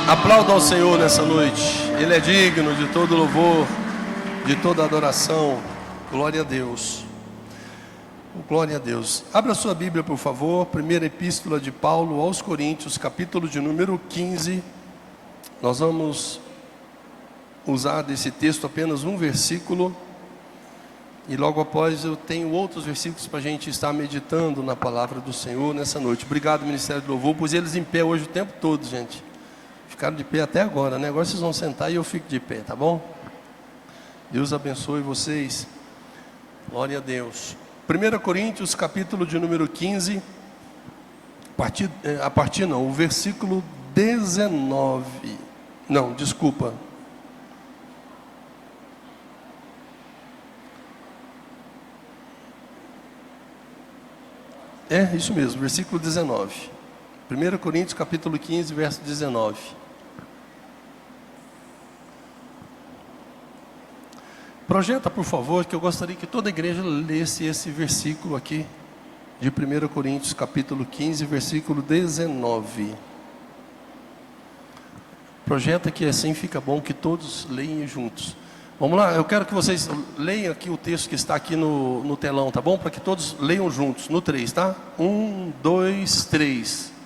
Aplauda ao Senhor nessa noite. Ele é digno de todo louvor, de toda adoração. Glória a Deus. Glória a Deus. Abra sua Bíblia, por favor. Primeira Epístola de Paulo aos Coríntios, capítulo de número 15. Nós vamos usar desse texto apenas um versículo. E logo após eu tenho outros versículos para a gente estar meditando na palavra do Senhor nessa noite. Obrigado, Ministério do Louvor. Pus eles em pé hoje o tempo todo, gente. Ficaram de pé até agora, né? Agora vocês vão sentar e eu fico de pé, tá bom? Deus abençoe vocês. Glória a Deus. 1 Coríntios, capítulo de número 15, o versículo 19. Não, desculpa. É, isso mesmo, versículo 19. 1 Coríntios, capítulo 15, verso 19. Projeta, por favor, que eu gostaria que toda a igreja lesse esse versículo aqui, de 1 Coríntios, capítulo 15, versículo 19. Projeta que assim fica bom que todos leiam juntos. Vamos lá, eu quero que vocês leiam aqui o texto que está aqui no telão, tá bom? Para que todos leiam juntos, no 3, tá? 1, 2, 3.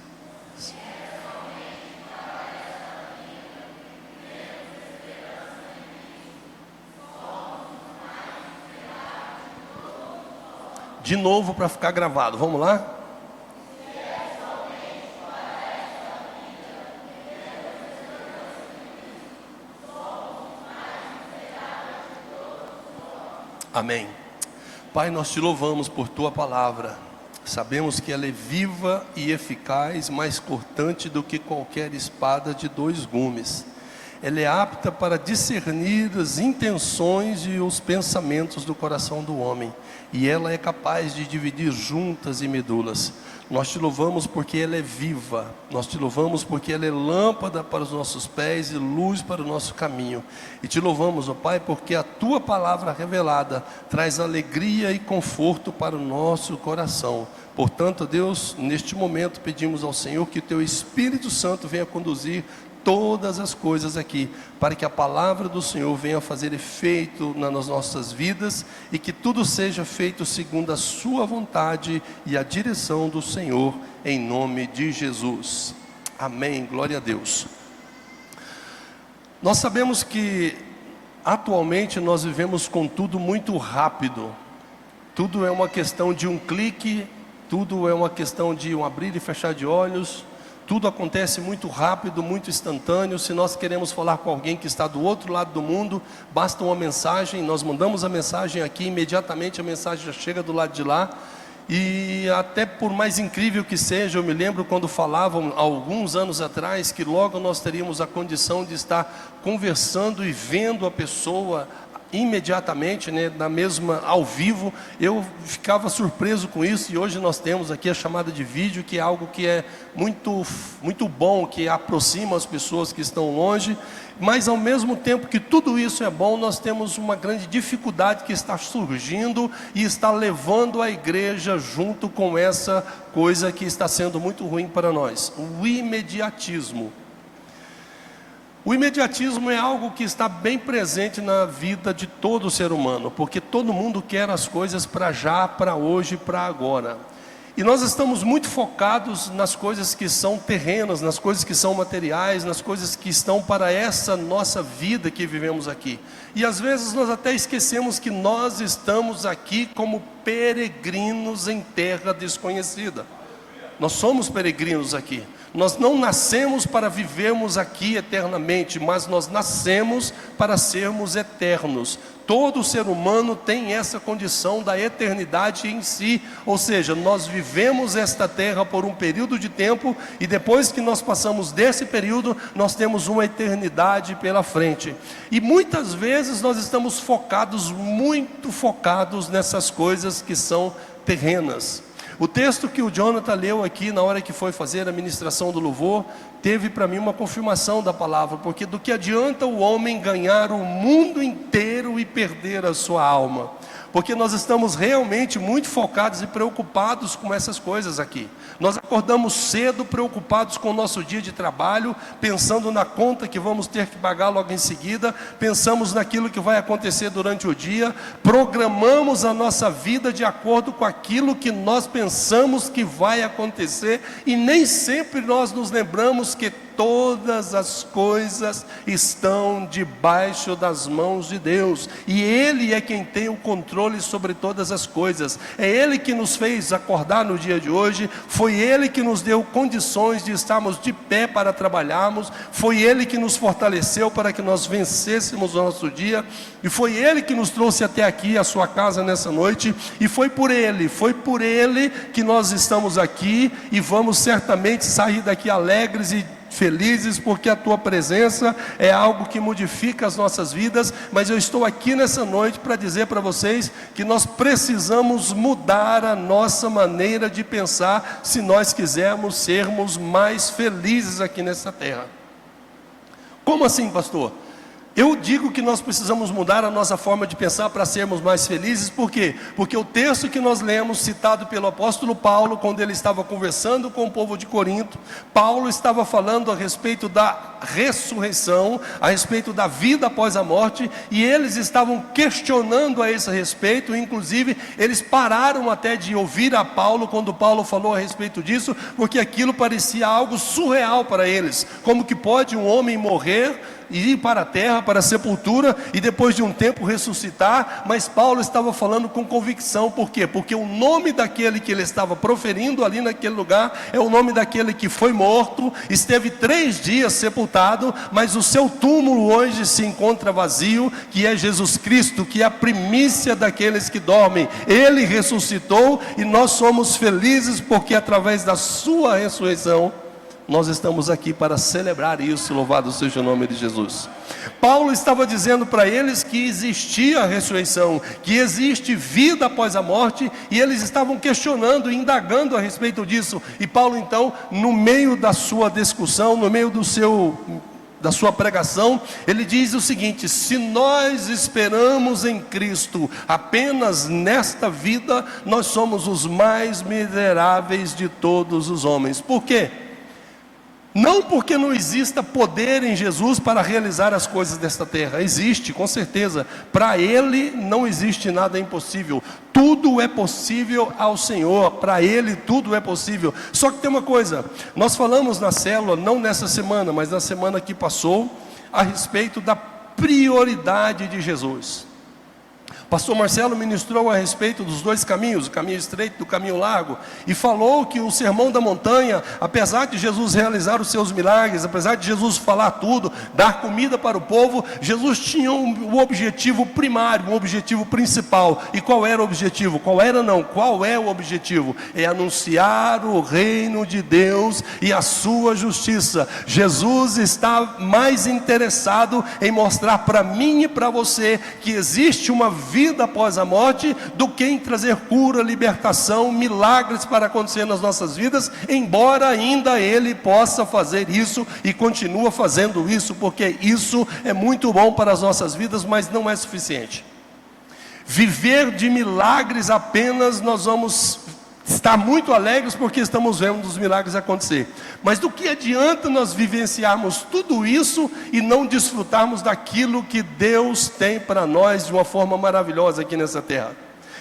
De novo para ficar gravado, vamos lá? Amém. Pai, nós te louvamos por tua palavra. Sabemos que ela é viva e eficaz, mais cortante do que qualquer espada de 2 gumes. Ela é apta para discernir as intenções e os pensamentos do coração do homem. E ela é capaz de dividir juntas e medulas. Nós te louvamos porque ela é viva. Nós te louvamos porque ela é lâmpada para os nossos pés e luz para o nosso caminho. E te louvamos, ó Pai, porque a tua palavra revelada traz alegria e conforto para o nosso coração. Portanto, Deus, neste momento pedimos ao Senhor que o teu Espírito Santo venha conduzir todas as coisas aqui, para que a palavra do Senhor venha fazer efeito nas nossas vidas, e que tudo seja feito segundo a sua vontade e a direção do Senhor, em nome de Jesus, amém, glória a Deus. Nós sabemos que atualmente nós vivemos com tudo muito rápido, tudo é uma questão de um clique, tudo é uma questão de um abrir e fechar de olhos. Tudo acontece muito rápido, muito instantâneo. Se nós queremos falar com alguém que está do outro lado do mundo, basta uma mensagem, nós mandamos a mensagem aqui, imediatamente a mensagem já chega do lado de lá. E até por mais incrível que seja, eu me lembro quando falavam, há alguns anos atrás, que logo nós teríamos a condição de estar conversando e vendo a pessoa imediatamente, né, na mesma, ao vivo. Eu ficava surpreso com isso, e hoje nós temos aqui a chamada de vídeo, que é algo que é muito, muito bom, que aproxima as pessoas que estão longe. Mas ao mesmo tempo que tudo isso é bom, nós temos uma grande dificuldade que está surgindo e está levando a igreja junto com essa coisa que está sendo muito ruim para nós: o imediatismo. O imediatismo é algo que está bem presente na vida de todo ser humano, porque todo mundo quer as coisas para já, para hoje, para agora. E nós estamos muito focados nas coisas que são terrenas, nas coisas que são materiais, nas coisas que estão para essa nossa vida que vivemos aqui. E às vezes nós até esquecemos que nós estamos aqui como peregrinos em terra desconhecida. Nós somos peregrinos aqui. Nós não nascemos para vivermos aqui eternamente, mas nós nascemos para sermos eternos. Todo ser humano tem essa condição da eternidade em si, ou seja, nós vivemos esta terra por um período de tempo, e depois que nós passamos desse período, nós temos uma eternidade pela frente. E muitas vezes nós estamos muito focados nessas coisas que são terrenas. O texto que o Jonathan leu aqui na hora que foi fazer a ministração do louvor, teve para mim uma confirmação da palavra, porque do que adianta o homem ganhar o mundo inteiro e perder a sua alma? porque nós estamos realmente muito focados e preocupados com essas coisas aqui. Nós acordamos cedo preocupados com o nosso dia de trabalho, pensando na conta que vamos ter que pagar logo em seguida, pensamos naquilo que vai acontecer durante o dia, programamos a nossa vida de acordo com aquilo que nós pensamos que vai acontecer, e nem sempre nós nos lembramos que todas as coisas estão debaixo das mãos de Deus, e Ele é quem tem o controle sobre todas as coisas. É Ele que nos fez acordar no dia de hoje, foi Ele que nos deu condições de estarmos de pé para trabalharmos, foi Ele que nos fortaleceu para que nós vencêssemos o nosso dia, e foi Ele que nos trouxe até aqui, a sua casa nessa noite, e foi por Ele que nós estamos aqui, e vamos certamente sair daqui alegres e felizes, porque a tua presença é algo que modifica as nossas vidas. Mas eu estou aqui nessa noite para dizer para vocês que nós precisamos mudar a nossa maneira de pensar, se nós quisermos sermos mais felizes aqui nessa terra. Como assim, pastor? Eu digo que nós precisamos mudar a nossa forma de pensar para sermos mais felizes. Por quê? Porque o texto que nós lemos, citado pelo apóstolo Paulo, quando ele estava conversando com o povo de Corinto, Paulo estava falando a respeito da ressurreição, a respeito da vida após a morte, e eles estavam questionando a esse respeito. Inclusive eles pararam até de ouvir a Paulo quando Paulo falou a respeito disso, porque aquilo parecia algo surreal para eles. Como que pode um homem morrer e ir para a terra, para a sepultura, e depois de um tempo ressuscitar? Mas Paulo estava falando com convicção. Por quê? Porque o nome daquele que ele estava proferindo ali naquele lugar é o nome daquele que foi morto, esteve 3 dias sepultado, mas o seu túmulo hoje se encontra vazio, que é Jesus Cristo, que é a primícia daqueles que dormem. Ele ressuscitou, e nós somos felizes porque através da sua ressurreição nós estamos aqui para celebrar isso. Louvado seja o nome de Jesus. Paulo estava dizendo para eles que existia a ressurreição, que existe vida após a morte, e eles estavam questionando e indagando a respeito disso. E Paulo então, no meio da sua discussão, no meio da sua pregação, ele diz o seguinte: se nós esperamos em Cristo apenas nesta vida, nós somos os mais miseráveis de todos os homens. Por quê? Não porque não exista poder em Jesus para realizar as coisas desta terra. Existe, com certeza. Para Ele não existe nada impossível. Tudo é possível ao Senhor. Para Ele tudo é possível. Só que tem uma coisa: nós falamos na célula, não nessa semana, mas na semana que passou, a respeito da prioridade de Jesus. Pastor Marcelo ministrou a respeito dos 2 caminhos, o caminho estreito e o caminho largo, e falou que o sermão da montanha, apesar de Jesus realizar os seus milagres, apesar de Jesus falar tudo, dar comida para o povo, Jesus tinha um objetivo primário, um objetivo principal. E qual era o objetivo? Qual é o objetivo? É anunciar o reino de Deus e a sua justiça. Jesus está mais interessado em mostrar para mim e para você que existe uma vida após a morte, do que em trazer cura, libertação, milagres para acontecer nas nossas vidas, embora ainda Ele possa fazer isso e continua fazendo isso, porque isso é muito bom para as nossas vidas, mas não é suficiente. Viver de milagres apenas, nós vamos estar muito alegres porque estamos vendo os milagres acontecer, mas do que adianta nós vivenciarmos tudo isso e não desfrutarmos daquilo que Deus tem para nós de uma forma maravilhosa aqui nessa terra?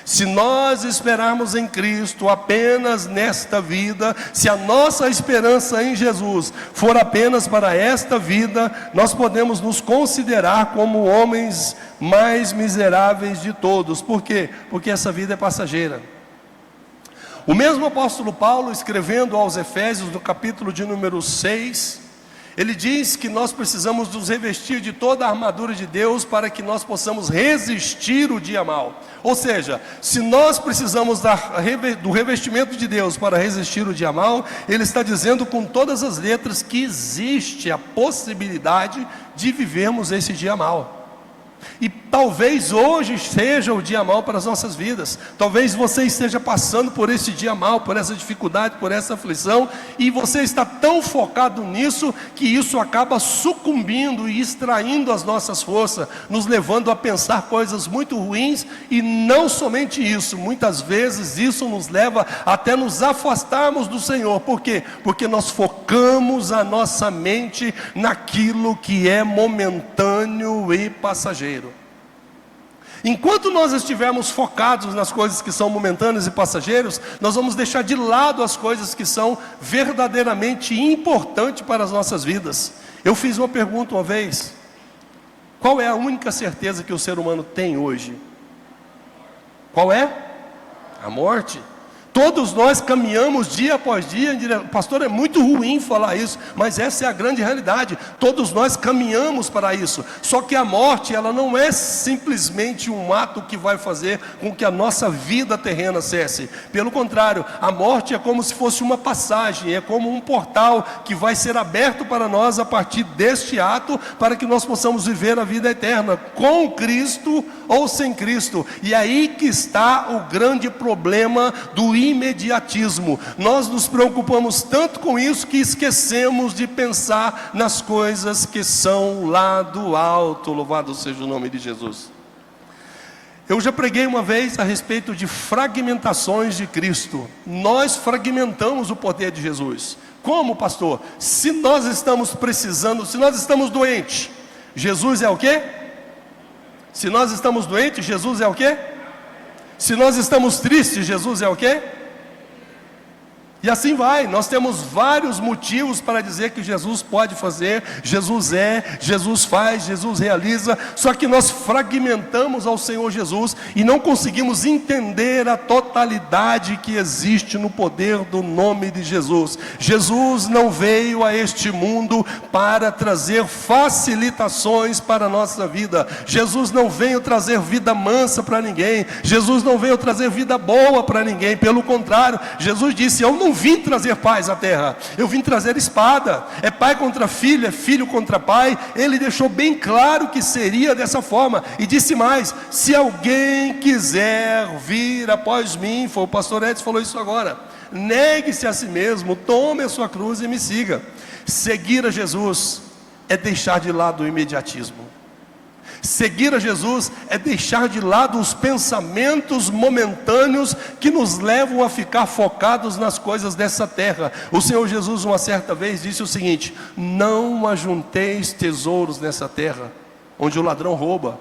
Se nós esperarmos em Cristo apenas nesta vida, se a nossa esperança em Jesus for apenas para esta vida, nós podemos nos considerar como homens mais miseráveis de todos. Por quê? Porque essa vida é passageira. O mesmo apóstolo Paulo, escrevendo aos Efésios, no capítulo de número 6, ele diz que nós precisamos nos revestir de toda a armadura de Deus para que nós possamos resistir o dia mau. Ou seja, se nós precisamos do revestimento de Deus para resistir o dia mau, ele está dizendo com todas as letras que existe a possibilidade de vivermos esse dia mau. E Talvez hoje seja o dia mau para as nossas vidas. Talvez você esteja passando por esse dia mau, por essa dificuldade, por essa aflição, e você está tão focado nisso, que isso acaba sucumbindo e extraindo as nossas forças, nos levando a pensar coisas muito ruins. E não somente isso, muitas vezes isso nos leva até nos afastarmos do Senhor. Por quê? Porque nós focamos a nossa mente naquilo que é momentâneo e passageiro. Enquanto nós estivermos focados nas coisas que são momentâneas e passageiras, nós vamos deixar de lado as coisas que são verdadeiramente importantes para as nossas vidas. Eu fiz uma pergunta uma vez: qual é a única certeza que o ser humano tem hoje? Qual é? A morte. Todos nós caminhamos dia após dia, pastor, é muito ruim falar isso, mas essa é a grande realidade. Todos nós caminhamos para isso. Só que a morte, ela não é simplesmente um ato que vai fazer com que a nossa vida terrena cesse. Pelo contrário, a morte é como se fosse uma passagem, é como um portal que vai ser aberto para nós a partir deste ato, para que nós possamos viver a vida eterna, com Cristo ou sem Cristo. E aí que está o grande problema do imediatismo. Nós nos preocupamos tanto com isso que esquecemos de pensar nas coisas que são lá do alto. Louvado seja o nome de Jesus. Eu já preguei uma vez a respeito de fragmentações de Cristo. Nós fragmentamos o poder de Jesus. Como, pastor? Se nós estamos precisando, se nós estamos doentes, Jesus é o quê? Se nós estamos doentes, Jesus é o quê? Se nós estamos tristes, Jesus é o quê? E assim vai. Nós temos vários motivos para dizer que Jesus pode fazer, Jesus é, Jesus faz, Jesus realiza. Só que nós fragmentamos ao Senhor Jesus e não conseguimos entender a totalidade que existe no poder do nome de Jesus. Jesus não veio a este mundo para trazer facilitações para a nossa vida. Jesus não veio trazer vida mansa para ninguém. Jesus não veio trazer vida boa para ninguém. Pelo contrário, Jesus disse: eu não vim trazer paz à terra, eu vim trazer espada. É pai contra filho, é filho contra pai. Ele deixou bem claro que seria dessa forma, e disse mais: se alguém quiser vir após mim, foi o pastor Edson que falou isso agora, negue-se a si mesmo, tome a sua cruz e me siga. Seguir a Jesus é deixar de lado o imediatismo. Seguir a Jesus é deixar de lado os pensamentos momentâneos que nos levam a ficar focados nas coisas dessa terra. O Senhor Jesus uma certa vez disse o seguinte: não ajunteis tesouros nessa terra, onde o ladrão rouba,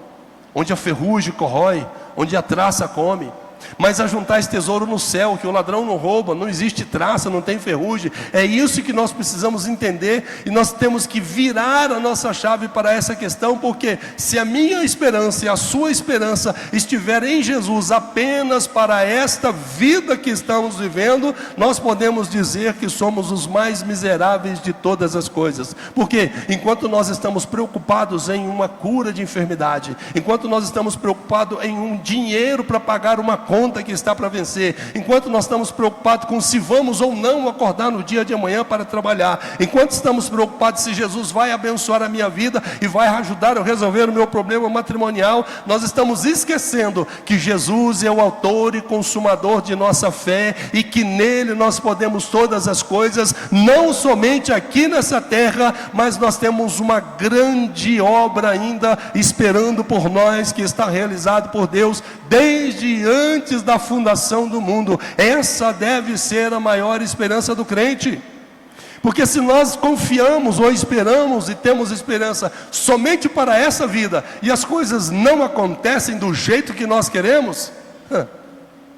onde a ferrugem corrói, onde a traça come, mas ajuntais tesouro no céu, que o ladrão não rouba, não existe traça, não tem ferrugem. É isso que nós precisamos entender, e nós temos que virar a nossa chave para essa questão, porque se a minha esperança e a sua esperança estiver em Jesus apenas para esta vida que estamos vivendo, nós podemos dizer que somos os mais miseráveis de todas as coisas. Porque enquanto nós estamos preocupados em uma cura de enfermidade, enquanto nós estamos preocupados em um dinheiro para pagar uma conta que está para vencer, enquanto nós estamos preocupados com se vamos ou não acordar no dia de amanhã para trabalhar, enquanto estamos preocupados se Jesus vai abençoar a minha vida e vai ajudar a resolver o meu problema matrimonial, nós estamos esquecendo que Jesus é o autor e consumador de nossa fé, e que nele nós podemos todas as coisas, não somente aqui nessa terra, mas nós temos uma grande obra ainda esperando por nós, que está realizado por Deus desde antes da fundação do mundo. Essa deve ser a maior esperança do crente. Porque se nós confiamos ou esperamos e temos esperança somente para essa vida, e as coisas não acontecem do jeito que nós queremos,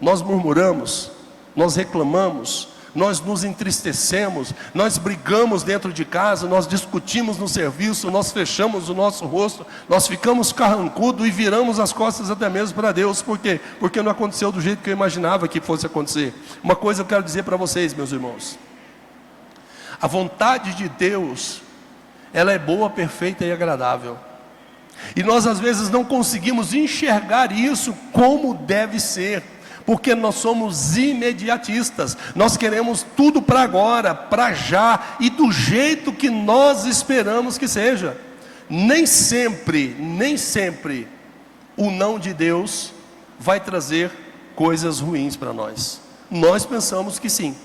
nós murmuramos, nós reclamamos, nós nos entristecemos, nós brigamos dentro de casa, nós discutimos no serviço, nós fechamos o nosso rosto, nós ficamos carrancudos e viramos as costas até mesmo para Deus. Por quê? Porque não aconteceu do jeito que eu imaginava que fosse acontecer. Uma coisa eu quero dizer para vocês, meus irmãos: a vontade de Deus, ela é boa, perfeita e agradável. E nós às vezes não conseguimos enxergar isso como deve ser, porque nós somos imediatistas. Nós queremos tudo para agora, para já, e do jeito que nós esperamos que seja. Nem sempre o não de Deus vai trazer coisas ruins para nós? Nós pensamos que sim.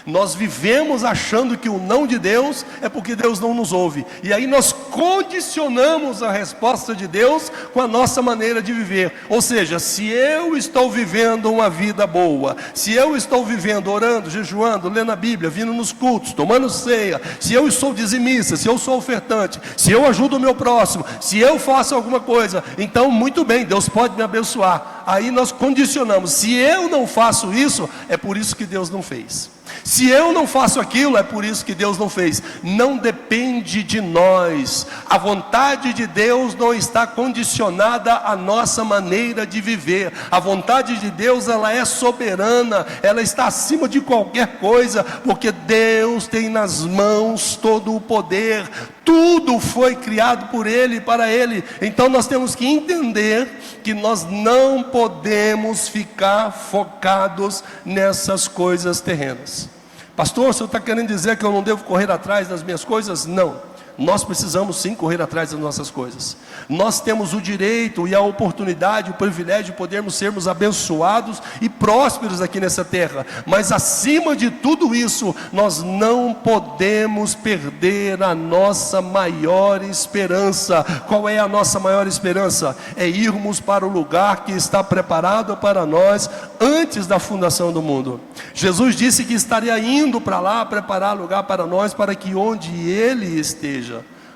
Nós vivemos achando que o não de Deus é porque Deus não nos ouve. E aí nós condicionamos a resposta de Deus com a nossa maneira de viver. Ou seja, se eu estou vivendo uma vida boa, se eu estou vivendo orando, jejuando, lendo a Bíblia, vindo nos cultos, tomando ceia, se eu sou dizimista, se eu sou ofertante, se eu ajudo o meu próximo, se eu faço alguma coisa, então muito bem, Deus pode me abençoar. Aí nós condicionamos: se eu não faço isso, é por isso que Deus não fez. Se eu não faço aquilo, é por isso que Deus não fez. Não depende de nós. A vontade de Deus não está condicionada à nossa maneira de viver. A vontade de Deus, ela é soberana, ela está acima de qualquer coisa, porque Deus tem nas mãos todo o poder. Tudo foi criado por Ele e para Ele. Então nós temos que entender que nós não podemos ficar focados nessas coisas terrenas. Pastor, o senhor está querendo dizer que eu não devo correr atrás das minhas coisas? Não. Nós precisamos sim correr atrás das nossas coisas. Nós temos o direito e a oportunidade, o privilégio de podermos sermos abençoados e prósperos aqui nessa terra. Mas acima de tudo isso, nós não podemos perder a nossa maior esperança. Qual é a nossa maior esperança? É irmos para o lugar que está preparado para nós antes da fundação do mundo. Jesus disse que estaria indo para lá preparar lugar para nós, para que onde Ele esteja,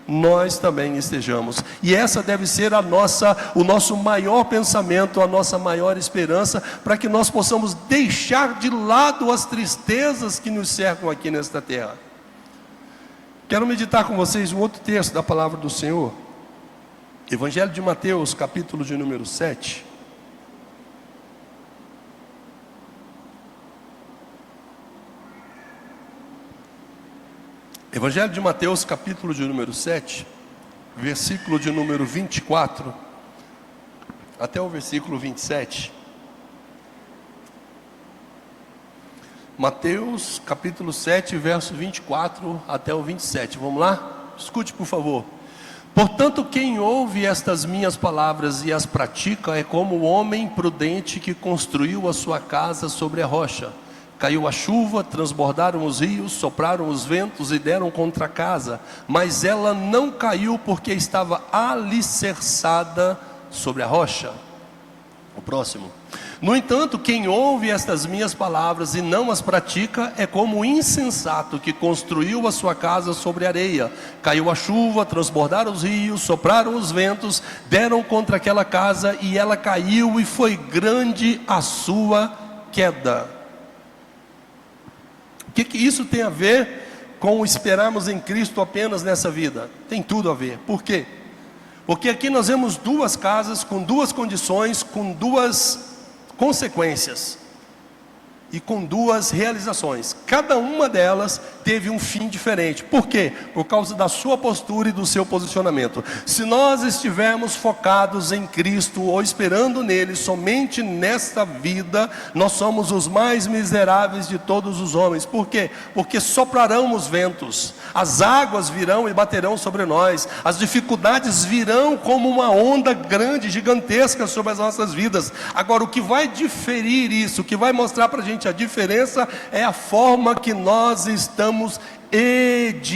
nós também estejamos. E essa deve ser o nosso maior pensamento, a nossa maior esperança, para que nós possamos deixar de lado as tristezas que nos cercam aqui nesta terra. Quero meditar com vocês um outro texto da palavra do Senhor. Evangelho de Mateus, capítulo de número 7. Evangelho de Mateus, capítulo de número 7, versículo de número 24, até o versículo 27. Mateus, capítulo 7, verso 24 até o 27. Vamos lá? Escute, por favor. Portanto, quem ouve estas minhas palavras e as pratica é como o homem prudente que construiu a sua casa sobre a rocha. Caiu a chuva, transbordaram os rios, sopraram os ventos e deram contra a casa, mas ela não caiu porque estava alicerçada sobre a rocha. O próximo. No entanto, quem ouve estas minhas palavras e não as pratica é como o insensato que construiu a sua casa sobre areia. Caiu a chuva, transbordaram os rios, sopraram os ventos, deram contra aquela casa e ela caiu, e foi grande a sua queda. O que isso tem a ver com esperarmos em Cristo apenas nessa vida? Tem tudo a ver. Por quê? Porque aqui nós vemos duas casas com duas condições, com duas consequências e com duas realizações. Cada uma delas teve um fim diferente. Por quê? Por causa da sua postura e do seu posicionamento. Se nós estivermos focados em Cristo ou esperando nele somente nesta vida, nós somos os mais miseráveis de todos os homens. Por quê? Porque soprarão os ventos, as águas virão e baterão sobre nós, as dificuldades virão como uma onda grande, gigantesca sobre as nossas vidas. Agora, o que vai diferir isso, o que vai mostrar para a gente a diferença, é a forma que nós estamos edificados.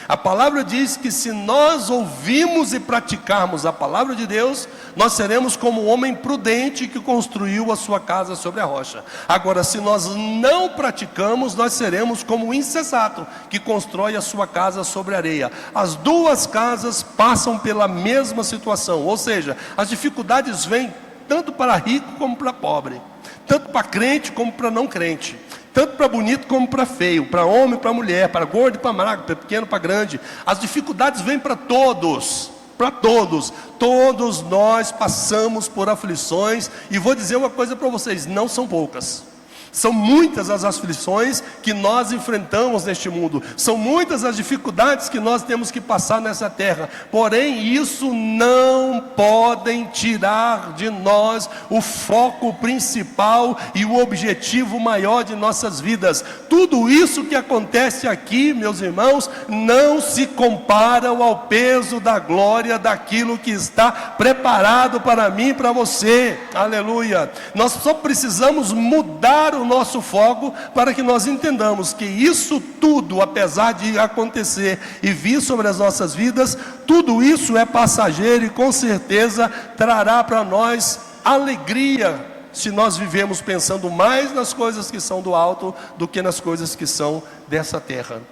A palavra diz que se nós ouvirmos e praticarmos a palavra de Deus, nós seremos como o homem prudente que construiu a sua casa sobre a rocha. Agora, se nós não praticamos, nós seremos como o insensato que constrói a sua casa sobre a areia. As duas casas passam pela mesma situação, ou seja, as dificuldades vêm tanto para rico como para pobre, tanto para crente como para não crente, tanto para bonito como para feio, para homem, para mulher, para gordo e para magro, para pequeno, para grande. As dificuldades vêm para todos, para todos. Todos nós passamos por aflições, e vou dizer uma coisa para vocês: não são poucas. São muitas as aflições que nós enfrentamos neste mundo, são muitas as dificuldades que nós temos que passar nessa terra, porém isso não podem tirar de nós o foco principal e o objetivo maior de nossas vidas. Tudo isso que acontece aqui, meus irmãos, não se compara ao peso da glória daquilo que está preparado para mim e para você. Aleluia. Nós só precisamos mudar o nosso foco para que nós entendamos que isso tudo, apesar de acontecer e vir sobre as nossas vidas, tudo isso é passageiro e com certeza trará para nós alegria, se nós vivemos pensando mais nas coisas que são do alto do que nas coisas que são dessa terra.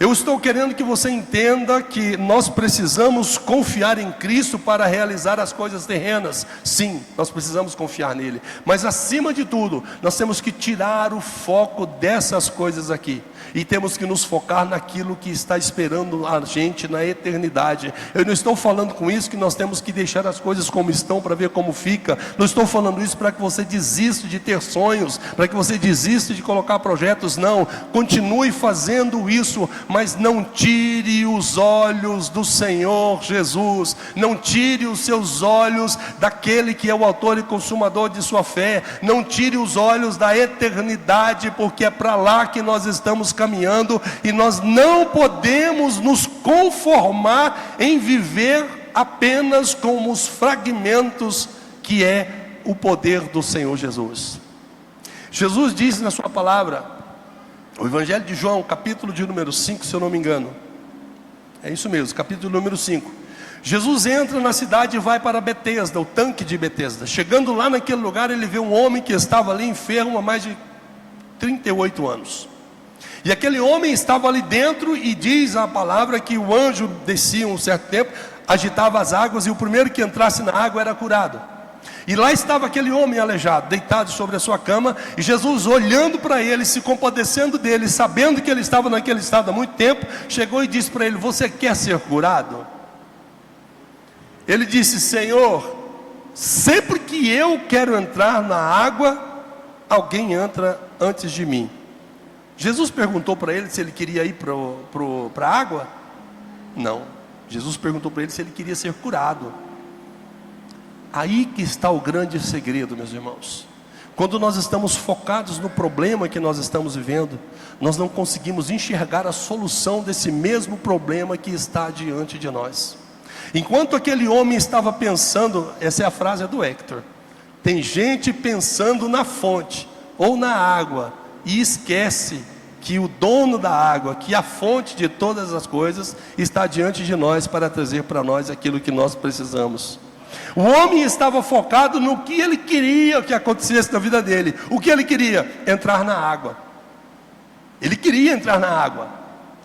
Eu estou querendo que você entenda que nós precisamos confiar em Cristo para realizar as coisas terrenas. Sim, nós precisamos confiar nele. Mas acima de tudo, nós temos que tirar o foco dessas coisas aqui. E temos que nos focar naquilo que está esperando a gente na eternidade. Eu não estou falando com isso que nós temos que deixar as coisas como estão para ver como fica. Não estou falando isso para que você desista de ter sonhos, para que você desista de colocar projetos. Não, continue fazendo isso, mas não tire os olhos do Senhor Jesus. Não tire os seus olhos daquele que é o autor e consumador de sua fé. Não tire os olhos da eternidade, porque é para lá que nós estamos caminhando, e nós não podemos nos conformar em viver apenas com os fragmentos que é o poder do Senhor Jesus. Jesus diz na sua palavra, o Evangelho de João, capítulo de número 5, se eu não me engano, é isso mesmo, capítulo número 5, Jesus entra na cidade e vai para Betesda, o tanque de Betesda. Chegando lá naquele lugar, ele vê um homem que estava ali enfermo há mais de 38 anos. E aquele homem estava ali dentro, e diz a palavra que o anjo descia um certo tempo, agitava as águas, e o primeiro que entrasse na água era curado. E lá estava aquele homem aleijado, deitado sobre a sua cama, e Jesus, olhando para ele, se compadecendo dele, sabendo que ele estava naquele estado há muito tempo, chegou e disse para ele: você quer ser curado? Ele disse: Senhor, sempre que eu quero entrar na água, alguém entra antes de mim. Jesus perguntou para ele se ele queria ir para a água? Não. Jesus perguntou para ele se ele queria ser curado. Aí que está o grande segredo, meus irmãos. Quando nós estamos focados no problema que nós estamos vivendo, nós não conseguimos enxergar a solução desse mesmo problema que está diante de nós. Enquanto aquele homem estava pensando, essa é a frase do Hector, tem gente pensando na fonte ou na água, e esquece que o dono da água, que a fonte de todas as coisas, está diante de nós para trazer para nós aquilo que nós precisamos. O homem estava focado no que ele queria que acontecesse na vida dele. O que ele queria? Entrar na água. Ele queria entrar na água.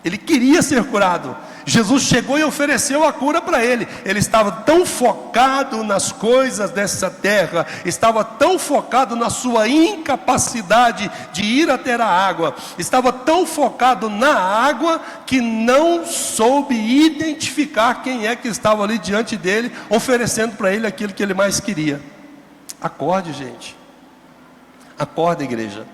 Ele queria ser curado. Jesus chegou e ofereceu a cura para ele. Ele estava tão focado nas coisas dessa terra, estava tão focado na sua incapacidade de ir até a água, estava tão focado na água, que não soube identificar quem é que estava ali diante dele, oferecendo para ele aquilo que ele mais queria. Acorde, gente. Acorda, igreja.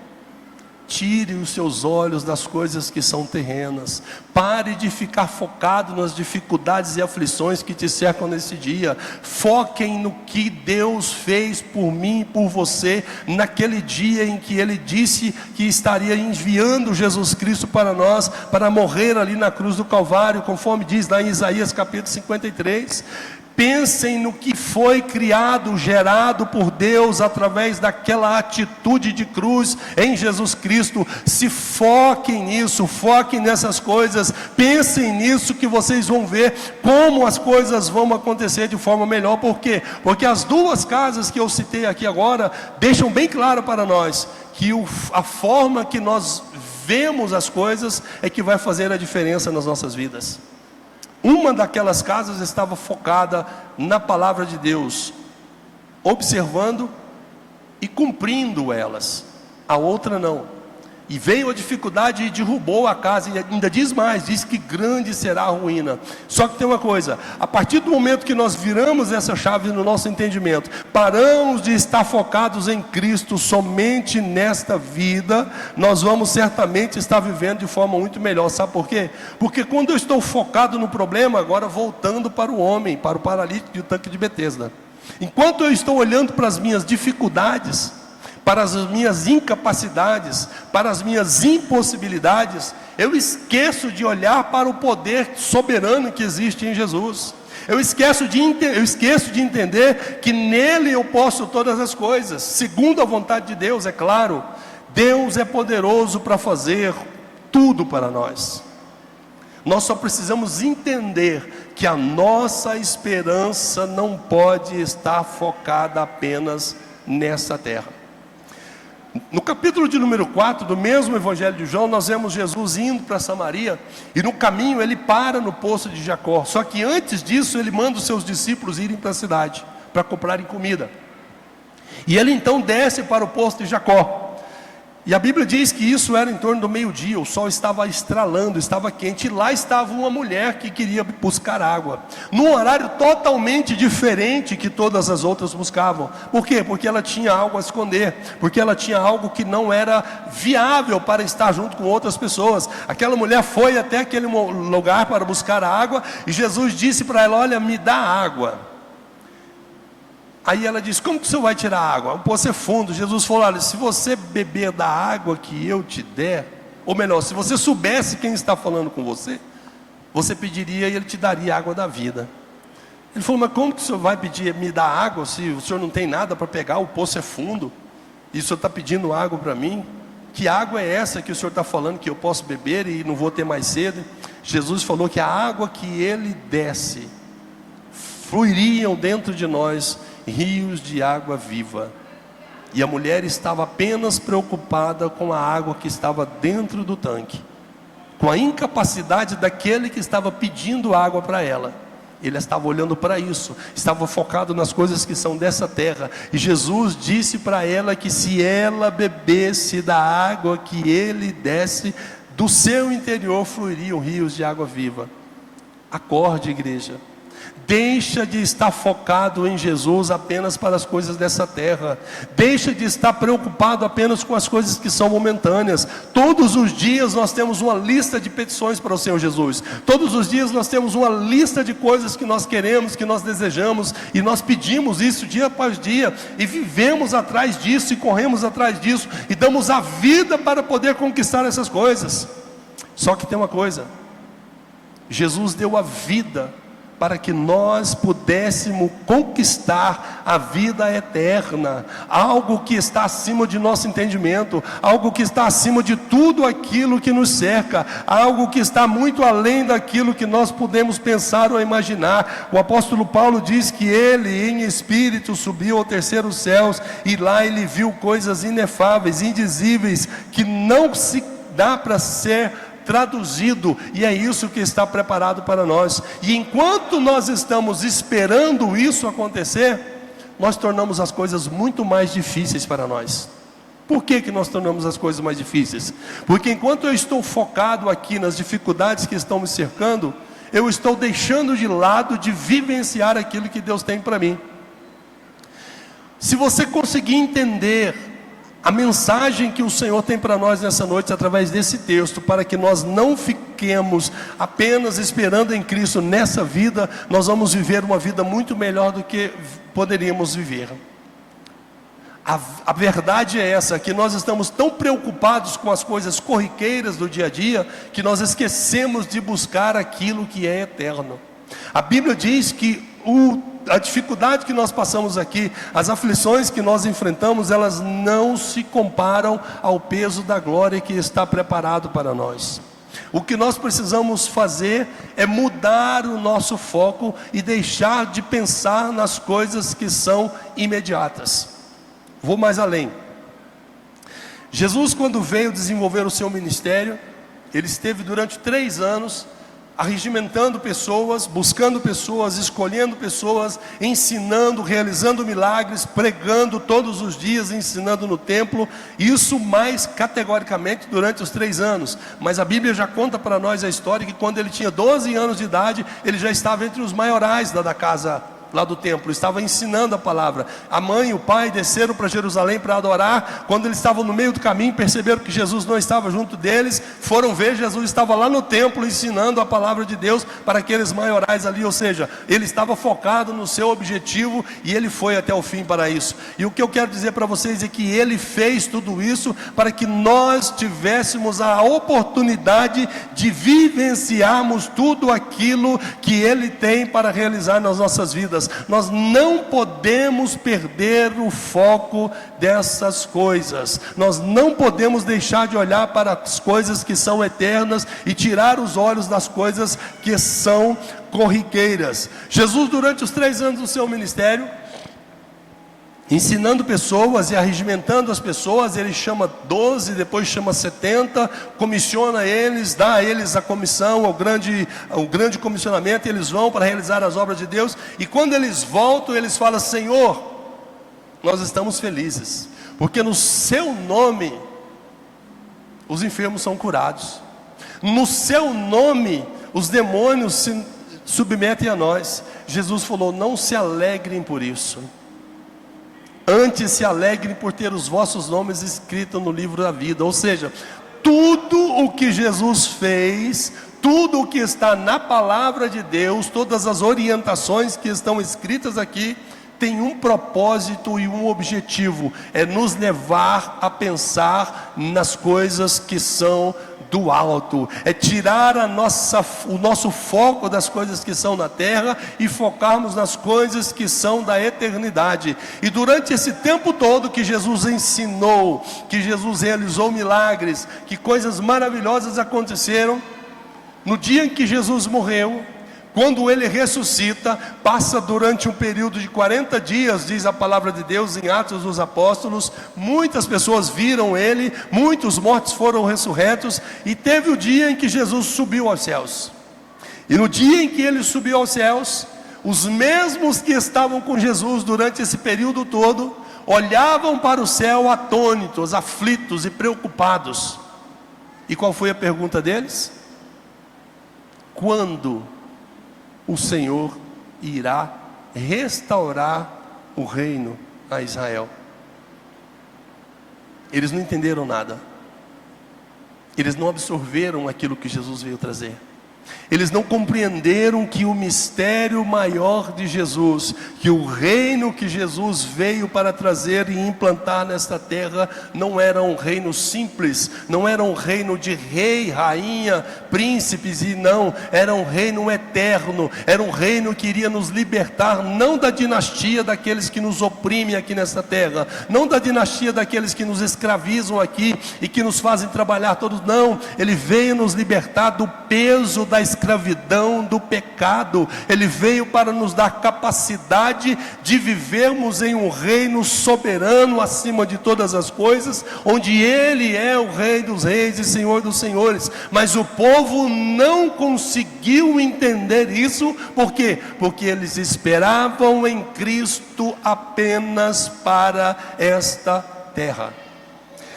Tire os seus olhos das coisas que são terrenas. Pare de ficar focado nas dificuldades e aflições que te cercam nesse dia. Foquem no que Deus fez por mim e por você, naquele dia em que Ele disse que estaria enviando Jesus Cristo para nós, para morrer ali na cruz do Calvário, conforme diz lá em Isaías capítulo 53. Pensem no que foi criado, gerado por Deus através daquela atitude de cruz em Jesus Cristo. Se foquem nisso, foquem nessas coisas, pensem nisso, que vocês vão ver como as coisas vão acontecer de forma melhor. Por quê? Porque as duas casas que eu citei aqui agora deixam bem claro para nós que a forma que nós vemos as coisas é que vai fazer a diferença nas nossas vidas. Uma daquelas casas estava focada na palavra de Deus, observando e cumprindo elas. A outra não. E veio a dificuldade e derrubou a casa, e ainda diz mais, diz que grande será a ruína. Só que tem uma coisa, a partir do momento que nós viramos essa chave no nosso entendimento, paramos de estar focados em Cristo somente nesta vida, nós vamos certamente estar vivendo de forma muito melhor. Sabe por quê? Porque quando eu estou focado no problema, agora voltando para o homem, para o paralítico do tanque de Betesda, enquanto eu estou olhando para as minhas dificuldades, para as minhas incapacidades, para as minhas impossibilidades, eu esqueço de olhar para o poder soberano que existe em Jesus. Eu esqueço de entender que nele eu posso todas as coisas, segundo a vontade de Deus, é claro. Deus é poderoso para fazer tudo para nós. Nós só precisamos entender que a nossa esperança não pode estar focada apenas nessa terra. No capítulo de número 4 do mesmo Evangelho de João, nós vemos Jesus indo para Samaria, e no caminho ele para no poço de Jacó. Só que antes disso ele manda os seus discípulos irem para a cidade, para comprarem comida. E ele então desce para o poço de Jacó. E a Bíblia diz que isso era em torno do meio-dia, o sol estava estralando, estava quente, e lá estava uma mulher que queria buscar água, num horário totalmente diferente que todas as outras buscavam. Por quê? Porque ela tinha algo a esconder, porque ela tinha algo que não era viável para estar junto com outras pessoas. Aquela mulher foi até aquele lugar para buscar a água, e Jesus disse para ela: olha, me dá água. Aí ela disse: como que o senhor vai tirar água? O poço é fundo. Jesus falou: olha, se você beber da água que eu te der, ou melhor, se você soubesse quem está falando com você, você pediria e ele te daria a água da vida. Ele falou: mas como que o senhor vai pedir, me dar água, se o senhor não tem nada para pegar, o poço é fundo, e o senhor está pedindo água para mim? Que água é essa que o senhor está falando que eu posso beber e não vou ter mais sede? Jesus falou que a água que ele desse, fluiriam dentro de nós rios de água viva. E a mulher estava apenas preocupada com a água que estava dentro do tanque, com a incapacidade daquele que estava pedindo água para ela. Ele estava olhando para isso, estava focado nas coisas que são dessa terra. E Jesus disse para ela que se ela bebesse da água que ele desse, do seu interior fluiriam rios de água viva. Acorde, igreja. Deixa de estar focado em Jesus apenas para as coisas dessa terra. Deixa de estar preocupado apenas com as coisas que são momentâneas. Todos os dias nós temos uma lista de petições para o Senhor Jesus. Todos os dias nós temos uma lista de coisas que nós queremos, que nós desejamos, e nós pedimos isso dia após dia, e vivemos atrás disso, e corremos atrás disso, e damos a vida para poder conquistar essas coisas. Só que tem uma coisa: Jesus deu a vida para que nós pudéssemos conquistar a vida eterna, algo que está acima de nosso entendimento, algo que está acima de tudo aquilo que nos cerca, algo que está muito além daquilo que nós podemos pensar ou imaginar. O apóstolo Paulo diz que ele em espírito subiu ao terceiro céu, e lá ele viu coisas inefáveis, indizíveis, que não se dá para ser traduzido, e é isso que está preparado para nós. E enquanto nós estamos esperando isso acontecer, nós tornamos as coisas muito mais difíceis para nós. Por que nós tornamos as coisas mais difíceis? Porque enquanto eu estou focado aqui nas dificuldades que estão me cercando, eu estou deixando de lado de vivenciar aquilo que Deus tem para mim. Se você conseguir entender a mensagem que o Senhor tem para nós nessa noite, através desse texto, para que nós não fiquemos apenas esperando em Cristo nessa vida, nós vamos viver uma vida muito melhor do que poderíamos viver. A verdade é essa, que nós estamos tão preocupados com as coisas corriqueiras do dia a dia, que nós esquecemos de buscar aquilo que é eterno. A Bíblia diz que a dificuldade que nós passamos aqui, as aflições que nós enfrentamos, elas não se comparam ao peso da glória que está preparado para nós. O que nós precisamos fazer é mudar o nosso foco e deixar de pensar nas coisas que são imediatas. Vou mais além. Jesus, quando veio desenvolver o seu ministério, ele esteve durante 3 anos arregimentando pessoas, buscando pessoas, escolhendo pessoas, ensinando, realizando milagres, pregando todos os dias, ensinando no templo. Isso mais categoricamente durante os 3 anos. Mas a Bíblia já conta para nós a história que quando ele tinha 12 anos de idade, ele já estava entre os maiorais da casa, lá do templo, estava ensinando a palavra. A mãe e o pai desceram para Jerusalém para adorar. Quando eles estavam no meio do caminho, perceberam que Jesus não estava junto deles, foram ver, Jesus estava lá no templo ensinando a palavra de Deus para aqueles maiorais ali, ou seja, ele estava focado no seu objetivo e ele foi até o fim para isso. E o que eu quero dizer para vocês é que ele fez tudo isso para que nós tivéssemos a oportunidade de vivenciarmos tudo aquilo que ele tem para realizar nas nossas vidas. Nós não podemos perder o foco dessas coisas. Nós não podemos deixar de olhar para as coisas que são eternas e tirar os olhos das coisas que são corriqueiras. Jesus, durante os 3 anos do seu ministério, ensinando pessoas e arregimentando as pessoas, ele chama 12, depois chama 70, comissiona eles, dá a eles a comissão, o grande comissionamento, e eles vão para realizar as obras de Deus. E quando eles voltam, eles falam: Senhor, nós estamos felizes, porque no seu nome os enfermos são curados, no seu nome os demônios se submetem a nós. Jesus falou: não se alegrem por isso, antes se alegrem por ter os vossos nomes escritos no livro da vida. Ou seja, tudo o que Jesus fez, tudo o que está na palavra de Deus, todas as orientações que estão escritas aqui, tem um propósito e um objetivo: é nos levar a pensar nas coisas que são do alto, é tirar o nosso foco das coisas que são na terra e focarmos nas coisas que são da eternidade. E durante esse tempo todo que Jesus ensinou, que Jesus realizou milagres, que coisas maravilhosas aconteceram, no dia em que Jesus morreu, quando ele ressuscita, passa durante um período de 40 dias, diz a palavra de Deus em Atos dos Apóstolos. Muitas pessoas viram ele, muitos mortos foram ressurretos, e teve o dia em que Jesus subiu aos céus. E no dia em que ele subiu aos céus, os mesmos que estavam com Jesus durante esse período todo, olhavam para o céu atônitos, aflitos e preocupados. E qual foi a pergunta deles? Quando o Senhor irá restaurar o reino a Israel? Eles não entenderam nada. Eles não absorveram aquilo que Jesus veio trazer. Eles não compreenderam que o mistério maior de Jesus, que o reino que Jesus veio para trazer e implantar nesta terra, não era um reino simples, não era um reino de rei, rainha, príncipes, e não, era um reino eterno, era um reino que iria nos libertar, não da dinastia daqueles que nos oprimem aqui nesta terra, não da dinastia daqueles que nos escravizam aqui e que nos fazem trabalhar todos, não. Ele veio nos libertar do peso da escravidão, do pecado. Ele veio para nos dar capacidade de vivermos em um reino soberano acima de todas as coisas, onde Ele é o Rei dos reis e Senhor dos senhores. Mas o povo não conseguiu entender isso. Por quê? Porque eles esperavam em Cristo apenas para esta terra.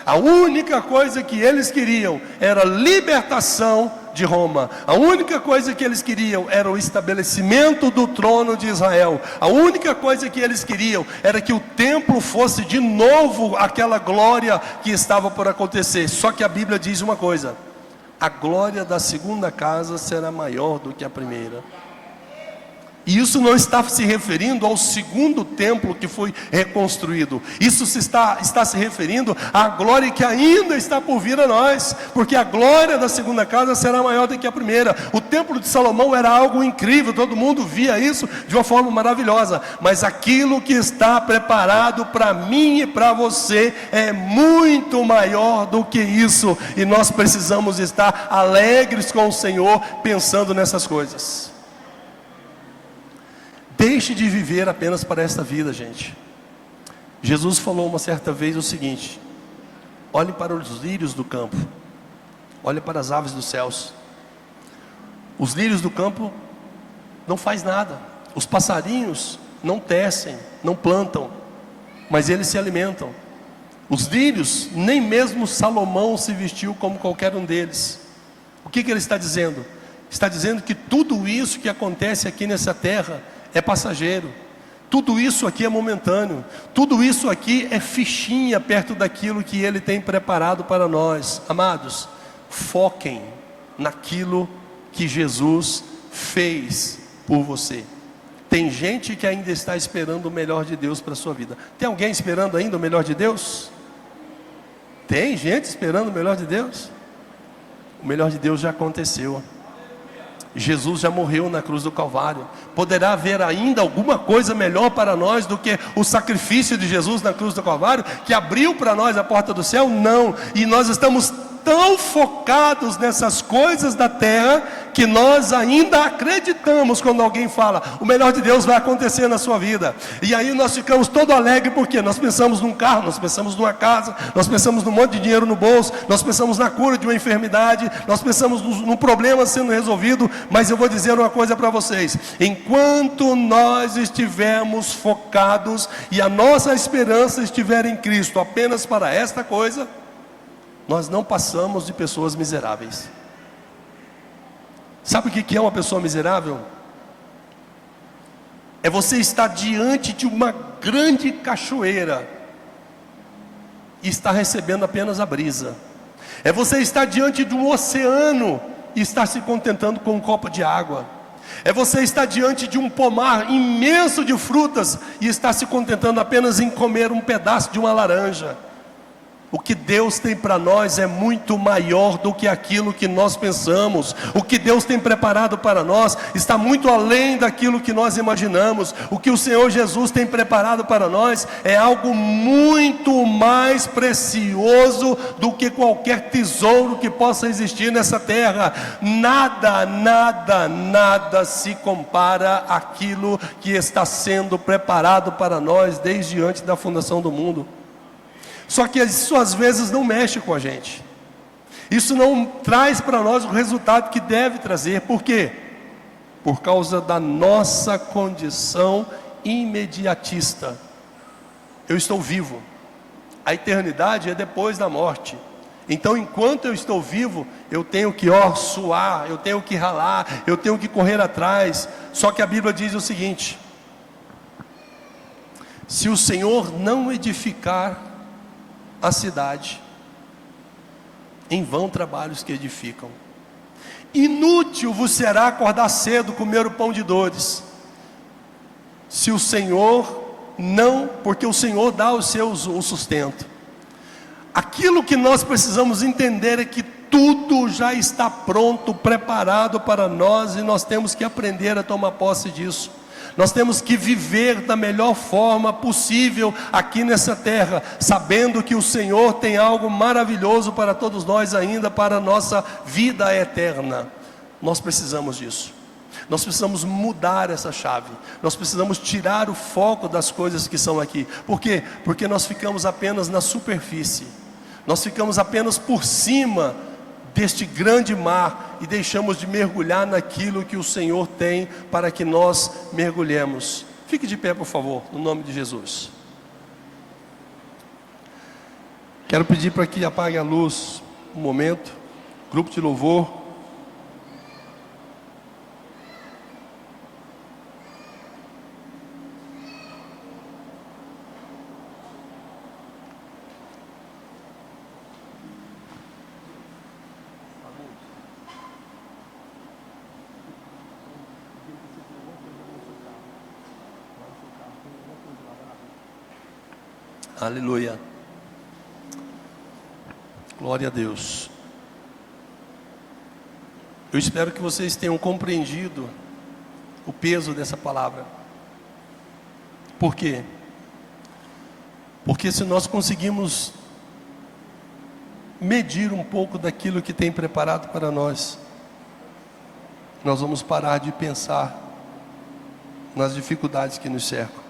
A única coisa que eles queriam era libertação de Roma. A única coisa que eles queriam era o estabelecimento do trono de Israel. A única coisa que eles queriam era que o templo fosse de novo aquela glória que estava por acontecer. Só que a Bíblia diz uma coisa: a glória da segunda casa será maior do que a primeira. E isso não está se referindo ao segundo templo que foi reconstruído. Isso está se referindo à glória que ainda está por vir a nós. Porque a glória da segunda casa será maior do que a primeira. O templo de Salomão era algo incrível, todo mundo via isso de uma forma maravilhosa. Mas aquilo que está preparado para mim e para você é muito maior do que isso. E nós precisamos estar alegres com o Senhor pensando nessas coisas. Deixe de viver apenas para esta vida, gente. Jesus falou uma certa vez o seguinte: olhe para os lírios do campo, olhe para as aves dos céus. Os lírios do campo não faz nada, os passarinhos não tecem, não plantam, mas eles se alimentam. Os lírios, nem mesmo Salomão se vestiu como qualquer um deles. O que ele está dizendo? Está dizendo que tudo isso que acontece aqui nessa terra é passageiro. Tudo isso aqui é momentâneo. Tudo isso aqui é fichinha perto daquilo que Ele tem preparado para nós. Amados, foquem naquilo que Jesus fez por você. Tem gente que ainda está esperando o melhor de Deus para a sua vida. Tem alguém esperando ainda o melhor de Deus? Tem gente esperando o melhor de Deus? O melhor de Deus já aconteceu. Jesus já morreu na cruz do Calvário. Poderá haver ainda alguma coisa melhor para nós do que o sacrifício de Jesus na cruz do Calvário, que abriu para nós a porta do céu? Não. E nós estamos tão focados nessas coisas da terra, que nós ainda acreditamos quando alguém fala, o melhor de Deus vai acontecer na sua vida. E aí nós ficamos todo alegre, porque nós pensamos num carro, nós pensamos numa casa, nós pensamos num monte de dinheiro no bolso, nós pensamos na cura de uma enfermidade, nós pensamos num problema sendo resolvido. Mas eu vou dizer uma coisa para vocês: enquanto nós estivermos focados e a nossa esperança estiver em Cristo apenas para esta coisa, nós não passamos de pessoas miseráveis. Sabe o que é uma pessoa miserável? É você estar diante de uma grande cachoeira e estar recebendo apenas a brisa. É você estar diante de um oceano e estar se contentando com um copo de água. É você estar diante de um pomar imenso de frutas e estar se contentando apenas em comer um pedaço de uma laranja. O que Deus tem para nós é muito maior do que aquilo que nós pensamos. O que Deus tem preparado para nós está muito além daquilo que nós imaginamos. O que o Senhor Jesus tem preparado para nós é algo muito mais precioso do que qualquer tesouro que possa existir nessa terra. Nada, nada, nada se compara àquilo que está sendo preparado para nós desde antes da fundação do mundo. Só que isso às vezes não mexe com a gente. Isso não traz para nós o resultado que deve trazer. Por quê? Por causa da nossa condição imediatista. Eu estou vivo. A eternidade é depois da morte. Então, enquanto eu estou vivo, eu tenho que suar, eu tenho que ralar, eu tenho que correr atrás. Só que a Bíblia diz o seguinte: se o Senhor não edificar a cidade, em vão trabalhos que edificam. Inútil vos será acordar cedo, comer o pão de dores, se o Senhor não, porque o Senhor dá o sustento. Aquilo que nós precisamos entender é que tudo já está pronto, preparado para nós, e nós temos que aprender a tomar posse disso. Nós temos que viver da melhor forma possível aqui nessa terra, sabendo que o Senhor tem algo maravilhoso para todos nós ainda, para a nossa vida eterna. Nós precisamos disso. Nós precisamos mudar essa chave. Nós precisamos tirar o foco das coisas que são aqui. Por quê? Porque nós ficamos apenas na superfície. Nós ficamos apenas por cima deste grande mar e deixamos de mergulhar naquilo que o Senhor tem para que nós mergulhemos. Fique de pé, por favor, no nome de Jesus. Quero pedir para que apague a luz um momento. Grupo de louvor. Aleluia. Glória a Deus. Eu espero que vocês tenham compreendido o peso dessa palavra. Por quê? Porque se nós conseguimos medir um pouco daquilo que tem preparado para nós, nós vamos parar de pensar nas dificuldades que nos cercam.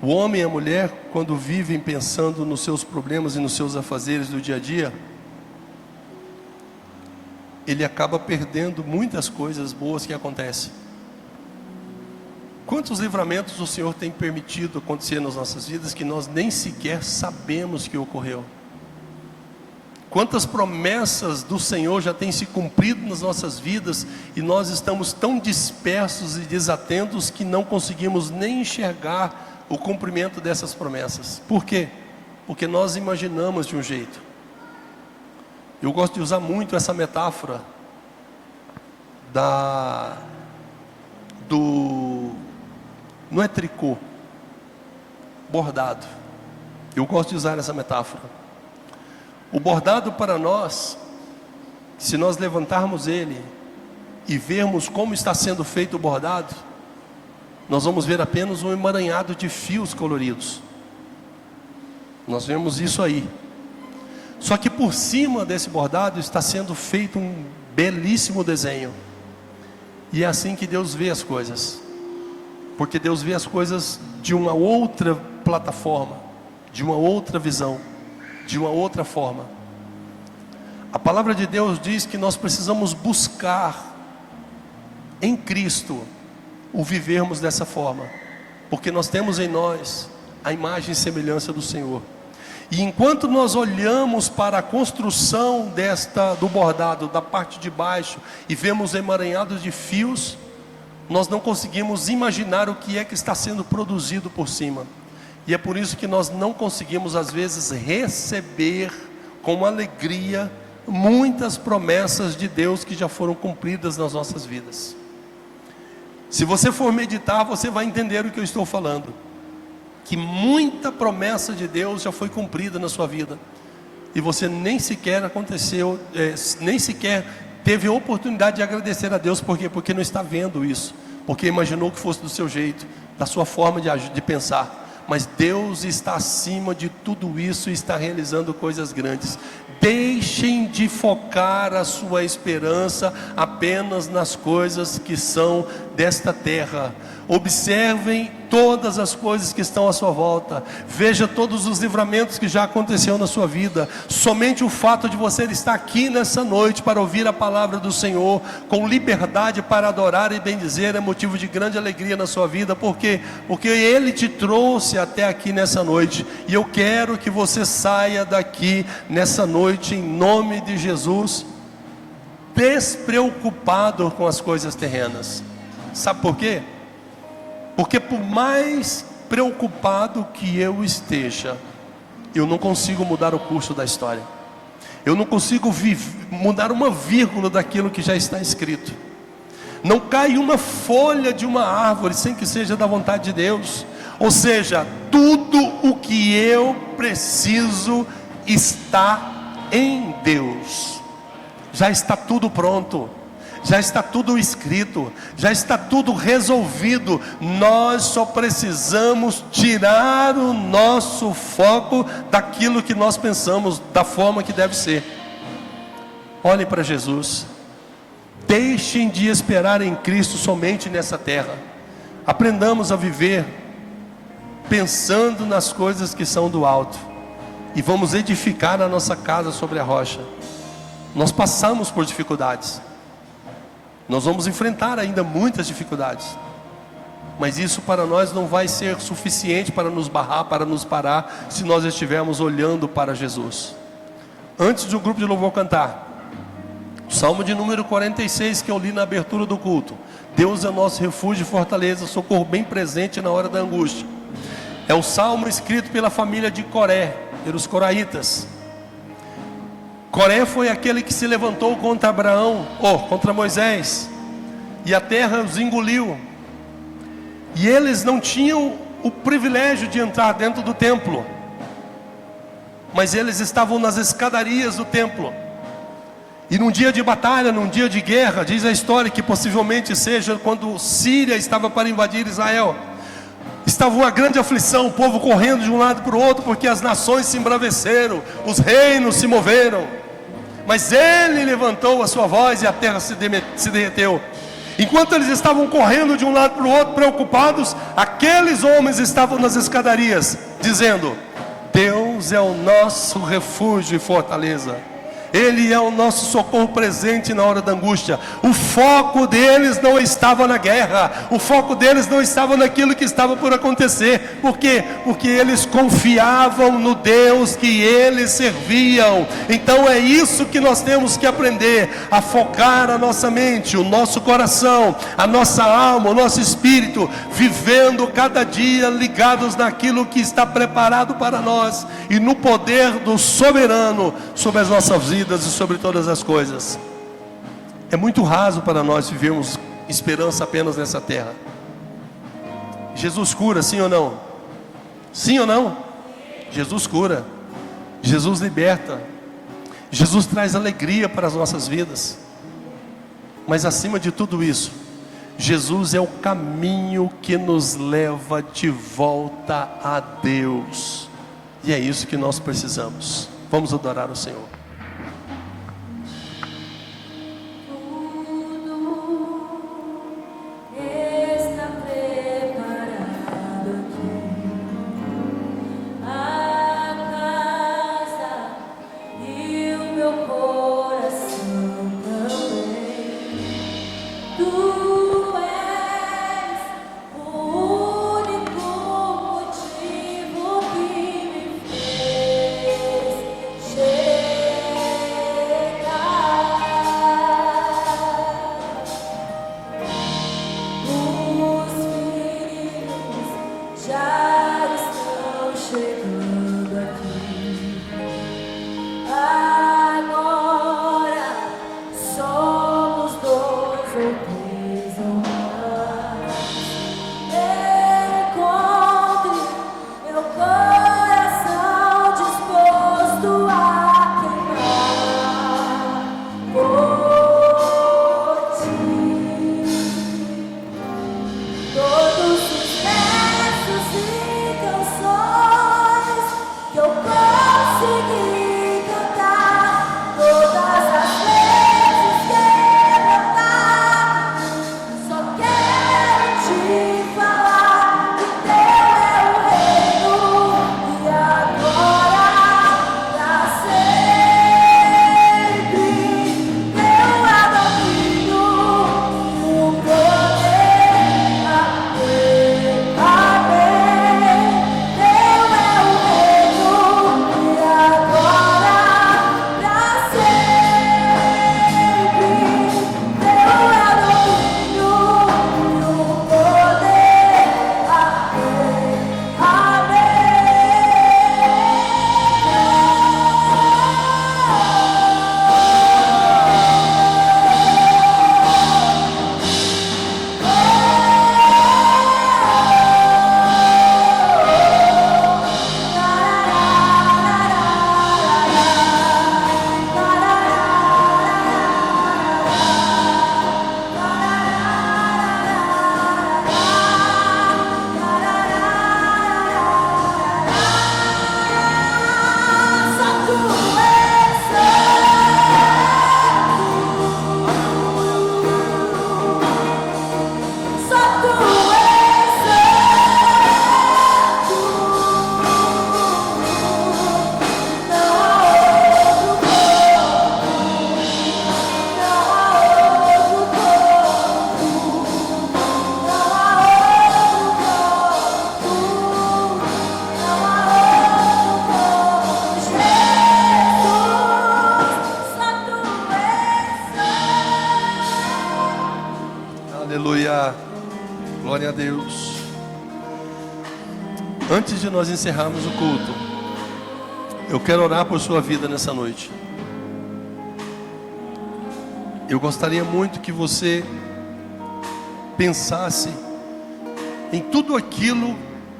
O homem e a mulher, quando vivem pensando nos seus problemas e nos seus afazeres do dia a dia, ele acaba perdendo muitas coisas boas que acontecem. Quantos livramentos o Senhor tem permitido acontecer nas nossas vidas que nós nem sequer sabemos que ocorreu? Quantas promessas do Senhor já têm se cumprido nas nossas vidas e nós estamos tão dispersos e desatentos que não conseguimos nem enxergar o cumprimento dessas promessas. Por quê? Porque nós imaginamos de um jeito. Eu gosto de usar muito essa metáfora não é tricô, bordado. Eu gosto de usar essa metáfora. O bordado para nós, se nós levantarmos ele e vermos como está sendo feito o bordado, nós vamos ver apenas um emaranhado de fios coloridos. Nós vemos isso aí. Só que por cima desse bordado está sendo feito um belíssimo desenho. E é assim que Deus vê as coisas. Porque Deus vê as coisas de uma outra plataforma, de uma outra visão, de uma outra forma. A palavra de Deus diz que nós precisamos buscar em Cristo o vivermos dessa forma, porque nós temos em nós a imagem e semelhança do Senhor. E enquanto nós olhamos para a construção do bordado, da parte de baixo, e vemos emaranhados de fios, nós não conseguimos imaginar o que é que está sendo produzido por cima. E é por isso que nós não conseguimos às vezes receber com alegria muitas promessas de Deus que já foram cumpridas nas nossas vidas. Se você for meditar, você vai entender o que eu estou falando. Que muita promessa de Deus já foi cumprida na sua vida. E você nem sequer nem sequer teve a oportunidade de agradecer a Deus. Por quê? Porque não está vendo isso. Porque imaginou que fosse do seu jeito, da sua forma de pensar. Mas Deus está acima de tudo isso e está realizando coisas grandes. Deixem de focar a sua esperança apenas nas coisas que são desta terra. Observem todas as coisas que estão à sua volta. Veja todos os livramentos que já aconteceram na sua vida. Somente o fato de você estar aqui nessa noite para ouvir a palavra do Senhor com liberdade para adorar e bendizer é motivo de grande alegria na sua vida. Por quê? Porque Ele te trouxe até aqui nessa noite. E eu quero que você saia daqui nessa noite em nome de Jesus, despreocupado com as coisas terrenas. Sabe por quê? Porque por mais preocupado que eu esteja, eu não consigo mudar o curso da história. Eu não consigo mudar uma vírgula daquilo que já está escrito. Não cai uma folha de uma árvore sem que seja da vontade de Deus. Ou seja, tudo o que eu preciso está em Deus. Já está tudo pronto. Já está tudo escrito, já está tudo resolvido. Nós só precisamos tirar o nosso foco daquilo que nós pensamos, da forma que deve ser. Olhem para Jesus. Deixem de esperar em Cristo somente nessa terra. Aprendamos a viver pensando nas coisas que são do alto. E vamos edificar a nossa casa sobre a rocha. Nós passamos por dificuldades. Nós vamos enfrentar ainda muitas dificuldades. Mas isso para nós não vai ser suficiente para nos barrar, para nos parar, se nós estivermos olhando para Jesus. Antes de o grupo de louvor cantar, o Salmo de número 46 que eu li na abertura do culto. Deus é nosso refúgio e fortaleza, socorro bem presente na hora da angústia. É um salmo escrito pela família de Coré, pelos coraitas. Coré foi aquele que se levantou contra contra Moisés, e a terra os engoliu, e eles não tinham o privilégio de entrar dentro do templo, mas eles estavam nas escadarias do templo, e num dia de batalha, num dia de guerra, diz a história que possivelmente seja quando Síria estava para invadir Israel, estava uma grande aflição, o povo correndo de um lado para o outro, porque as nações se embraveceram, os reinos se moveram. Mas ele levantou a sua voz e a terra se derreteu. Enquanto eles estavam correndo de um lado para o outro, preocupados, aqueles homens estavam nas escadarias, dizendo: Deus é o nosso refúgio e fortaleza. Ele é o nosso socorro presente na hora da angústia. O foco deles não estava na guerra, o foco deles não estava naquilo que estava por acontecer. Por quê? Porque eles confiavam no Deus que eles serviam. Então é isso que nós temos que aprender, a focar a nossa mente, o nosso coração, a nossa alma, o nosso espírito, vivendo cada dia ligados naquilo que está preparado para nós e no poder do soberano sobre as nossas vidas e sobre todas as coisas. É muito raso para nós vivermos esperança apenas nessa terra. Jesus cura, sim ou não? Sim ou não? Jesus cura, Jesus liberta, Jesus traz alegria para as nossas vidas. Mas acima de tudo isso, Jesus é o caminho que nos leva de volta a Deus. E é isso que nós precisamos. Vamos adorar o Senhor. Aleluia, glória a Deus. Antes de nós encerrarmos o culto, eu quero orar por sua vida nessa noite. Eu gostaria muito que você pensasse em tudo aquilo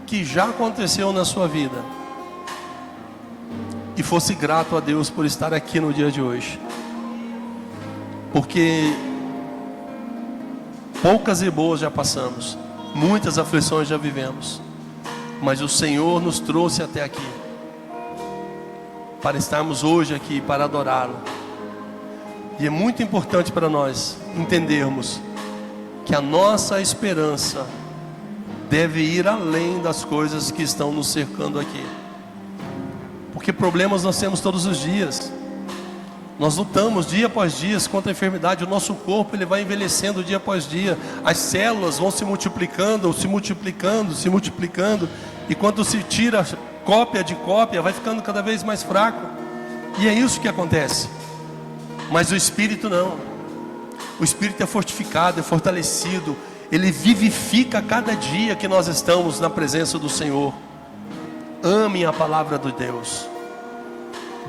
que já aconteceu na sua vida e fosse grato a Deus por estar aqui no dia de hoje, porque poucas e boas já passamos, muitas aflições já vivemos, mas o Senhor nos trouxe até aqui para estarmos hoje aqui, para adorá-lo. E é muito importante para nós entendermos que a nossa esperança deve ir além das coisas que estão nos cercando aqui, porque problemas nós temos todos os dias, Nós lutamos dia após dia contra a enfermidade. O nosso corpo ele vai envelhecendo dia após dia. As células vão se multiplicando, se multiplicando, se multiplicando. E quando se tira cópia de cópia, vai ficando cada vez mais fraco. E é isso que acontece. Mas o Espírito não. O Espírito é fortificado, é fortalecido. Ele vivifica cada dia que nós estamos na presença do Senhor. Amem a palavra de Deus.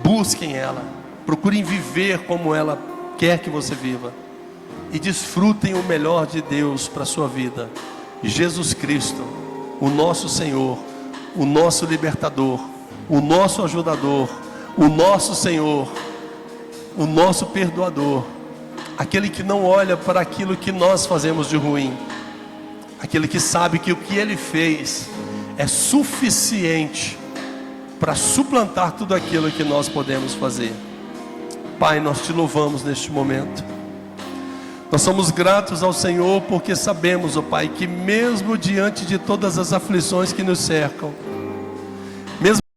Busquem ela. Procurem viver como ela quer que você viva. E desfrutem o melhor de Deus para a sua vida. Jesus Cristo, o nosso Senhor, o nosso libertador, o nosso ajudador, o nosso Senhor, o nosso perdoador. Aquele que não olha para aquilo que nós fazemos de ruim. Aquele que sabe que o que Ele fez é suficiente para suplantar tudo aquilo que nós podemos fazer. Pai, nós te louvamos neste momento. Nós somos gratos ao Senhor porque sabemos, ó Pai, que mesmo diante de todas as aflições que nos cercam,